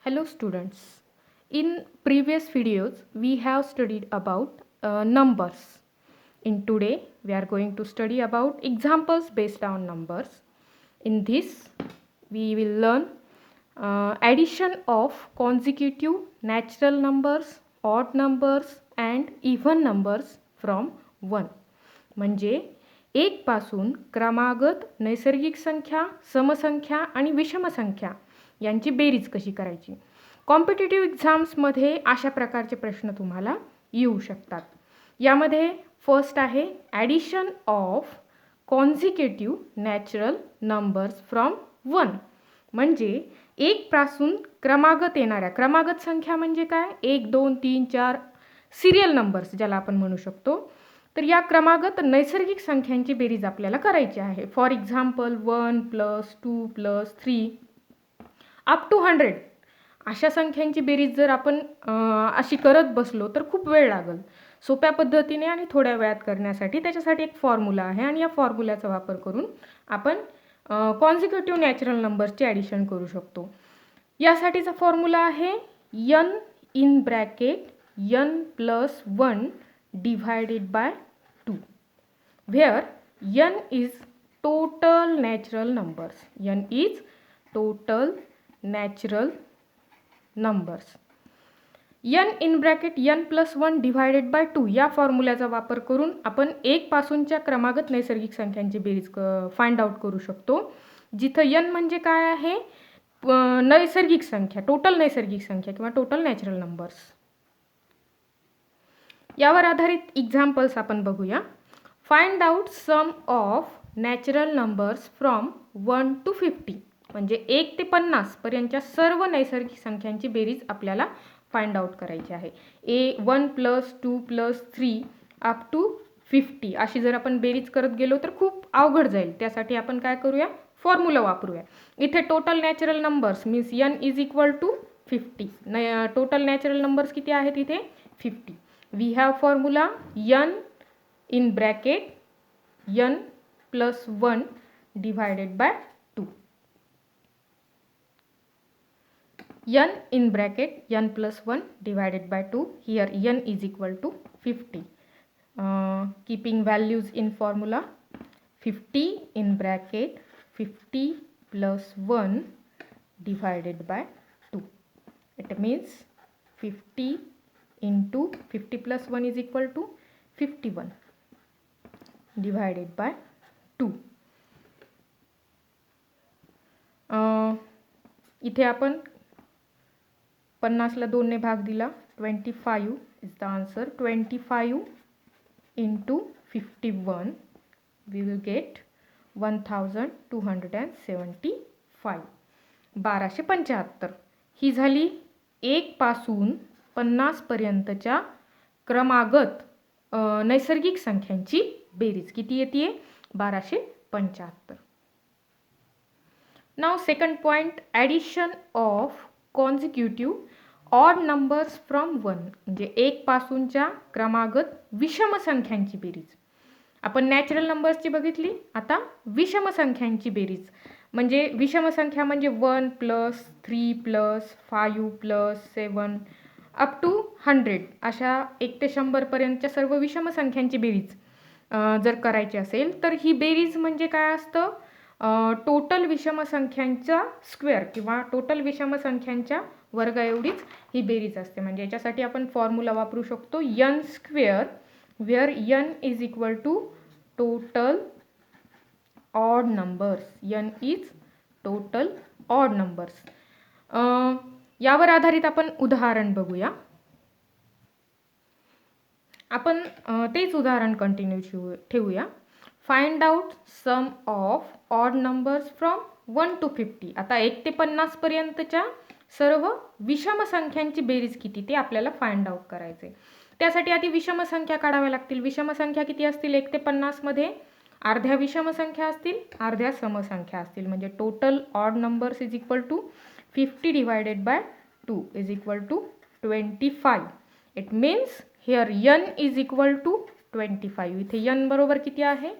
Hello students. In previous videos we have studied about numbers. In today we are going to study about examples based on numbers. In this we will learn addition of consecutive natural numbers, odd numbers and even numbers from 1. म्हणजे 1 पासून क्रमागत नैसर्गिक संख्या, समसंख्या आणि विषम संख्या यांची बेरीज कशी करायची. कॉम्पिटिटिव्ह एक्झाम्समध्ये अशा प्रकारचे प्रश्न तुम्हाला येऊ शकतात. यामध्ये फर्स्ट आहे addition of consecutive natural numbers from 1. म्हणजे 1 पासून क्रमागत येणाऱ्या, क्रमागत संख्या म्हणजे काय, 1 2 3 4 सिरियल नंबर्स ज्याला आपण म्हणू शकतो. तर या क्रमागत नैसर्गिक संख्यांची बेरीज आपल्याला करायची आहे. फॉर एक्झाम्पल 1 + 2 + 3 अप टू 100 अशा संख्यांची बेरीज जर आपण अशी करत बसलो तर खूप वेळ लागेल. सोप्या पद्धतीने आणि थोड्या वेळात करण्यासाठी त्याच्यासाठी एक फॉर्म्युला आहे आणि या फॉर्म्युल्याचा वापर करून आपण कॉन्झिक्युटिव्ह नॅचरल नंबर्सचे ॲडिशन करू शकतो. यासाठीचा फॉर्म्युला आहे n in bracket n + 1 divided by 2, where n is total natural numbers. n is total natural numbers. n in bracket n + 1 divided by 2 या फॉर्म्युल्याचा वापर करून आपण 1 पासूनच्या क्रमागत नैसर्गिक संख्यांची बेरीज फाइंड आउट करू शकतो. जिथं n म्हणजे काय आहे, नैसर्गिक संख्या, टोटल नैसर्गिक संख्या किंवा टोटल नॅचरल नंबर्स. यावर आधारित एक्झाम्पल्स आपण बघूया. Find out sum of natural numbers from 1 to 50. म्हणजे 1 ते 50 पर्यंतच्या सर्व नैसर्गिक संख्यांची बेरीज आपल्याला फाइंड आउट करायची आहे. 1 + 2 + 3 अप टू 50 अशी जर आपण बेरीज करत गेलो तर खूप अवघड जाईल. त्यासाठी आपण काय करूया, फॉर्म्युला वापरूया. इथे total natural numbers means n = 50. Total natural numbers किती आहेत इथे, 50. We have formula n in bracket n + 1 divided by 2. n in bracket n + 1 divided by 2. Here n = 50. Keeping values in formula, 50 in bracket 50 + 1 divided by 2. It means 50 into 50 + 1 = 51 divided by 2. इथे आपण 50 ला 2 ने भाग दिला, 25 is the answer. 25 into 51 we will get 1275. 1275 ही झाली 1 पासून 50 पर्यंतच्या क्रमागत नैसर्गिक संख्यांची बेरीज. किती येते, 1275. Now second point, addition of consecutive odd numbers from 1. म्हणजे 1 पासूनच्या क्रमागत विषम संख्यांची बेरीज. आपण नॅचरल नंबर्सची बघितली, आता विषम संख्यांची बेरीज. म्हणजे विषम संख्या म्हणजे 1 + 3 + 5 + 7 अप टू 100 अशा 1 ते 100 पर्यंतच्या सर्व विषम संख्यांची बेरीज जर करायची असेल तर ही बेरीज म्हणजे काय असतं, टोटल विषम संख्यांचा स्क्वेअर किंवा टोटल विषम संख्यांच्या वर्गा एवढीच ही बेरीज असते. म्हणजे याच्यासाठी आपण फॉर्म्युला वापरू शकतो n², where n = total odd numbers. n is total odd numbers. यावर आधारित आपण उदाहरण बघूया. आपण तेच उदाहरण कंटिन्यू ठेवूया. Find out sum of odd numbers from 1 to 50. आता 1 ते 50 पर्यंतच्या सर्व विषम संख्यांची बेरीज किती ते आपल्याला फाइंड आउट करायचे. त्यासाठी आधी विषम संख्या काढाव्या लागतील. विषम संख्या किती असतील, 1 ते 50 मध्ये अर्ध्या विषम संख्या असतील, अर्ध्या समसंख्या असतील. म्हणजे total odd numbers = 50 divided by 2 = 25. It means here n = 25. इथे n बरोबर किती आहे,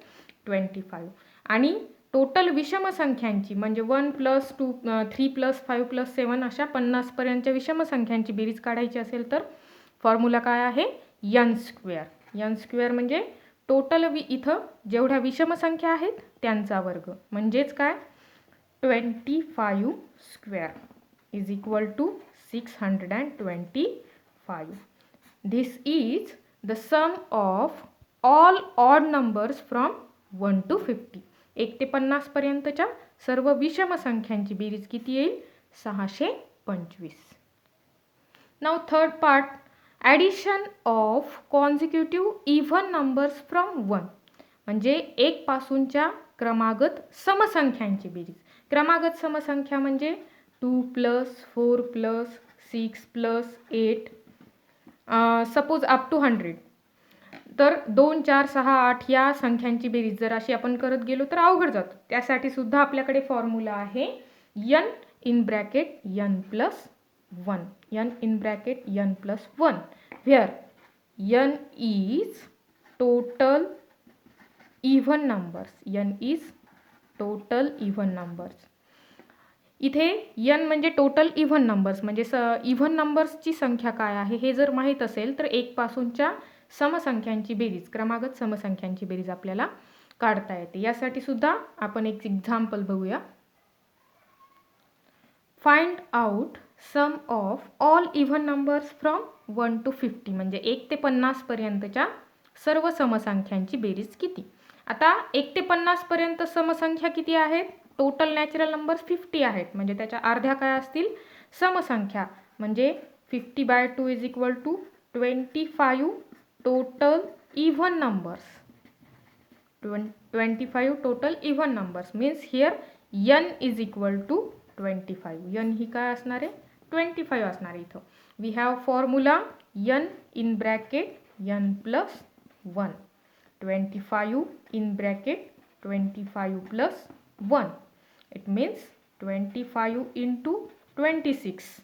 25. आणि टोटल विषम संख्यांची म्हणजे 1 + 2 3 + 5 + 7 अशा 50 पर्यंतच्या विषम संख्यांची बेरीज काढायची असेल तर फॉर्म्युला काय आहे, n स्क्वेअर. n स्क्वेअर म्हणजे टोटल इथं जेवढ्या विषम संख्या आहेत त्यांचा वर्ग, म्हणजेच काय 25 square is equal to 625. This is the sum of all odd numbers from 1 to 50. 1 ते 50 पर्यंतच्या सर्व विषम संख्यांची बेरीज किती येईल, 625. Now third part, addition of consecutive even numbers from 1. म्हणजे 1 पासूनच्या क्रमागत समसंख्यांची बेरीज. क्रमागत समसंख्या म्हणजे 2 + 4 + 6 + 8 सपोज अप टू 100. तर 2 4 6 8 या संख्यांची बेरीज जर अशी आपण करत गेलो तर अवघड जातो. त्यासाठी सुद्धा आपल्याकडे फॉर्म्युला आहे n in bracket n + 1, n in bracket n + 1, where n is total even numbers. n is total even numbers. इथे n म्हणजे टोटल इव्हन नंबर्स, म्हणजे इव्हन नंबर्सची संख्या काय आहे हे जर माहीत असेल तर 1 पासूनच्या समसंख्यांची बेरीज, क्रमागत समसंख्यांची बेरीज आपल्याला काढता येते. यासाठी सुद्धा आपण एक एक्झाम्पल बघूया. Find out sum of all even numbers from 1 to 50. म्हणजे 1 ते 50 पर्यंतच्या सर्व समसंख्यांची बेरीज किती. आता 1 ते 50 पर्यंत समसंख्या किती आहेत, टोटल नॅचरल नंबर्स 50 आहेत. म्हणजे त्याच्या अर्ध्या काय असतील, समसंख्या. म्हणजे 50/2 is equal to 25 total even numbers. 25 total even numbers means here n is equal to 25. n ही काय असणार आहे, 25 असणार आहे. इथं we have formula n in bracket n + 1, 25 in bracket 25 + 1. It means 25 into 26.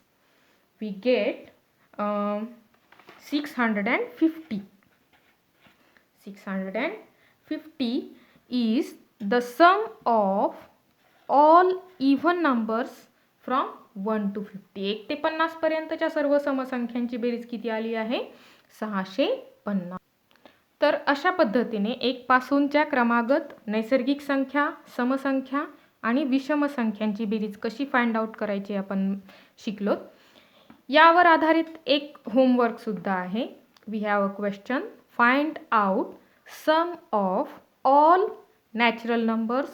We get 650. 650 is the sum of all even numbers from 1 to 50. 1 ते 50 पर्यंतच्या सर्व समसंख्यांची बेरीज किती आली आहे, 650. तर अशा पद्धतीने 1 पासूनच्या क्रमागत नैसर्गिक संख्या, समसंख्या आणि विषम संख्यांची बेरीज कशी फाइंड आउट करायची आपण शिकलो. यावर आधारित एक होमवर्क सुद्धा आहे. We have a question, find out sum of all natural numbers,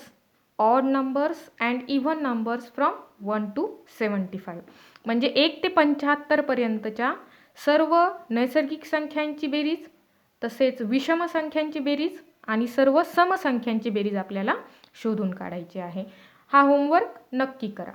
odd numbers and even numbers from 1 to 75. म्हणजे 1 ते 75 पर्यंतच्या सर्व नैसर्गिक संख्यांची बेरीज, तसेच विषम संख्यांची बेरीज आणि सर्व समसंख्यांची बेरीज आपल्याला शोधून काढायची आहे. हा होमवर्क नक्की करा.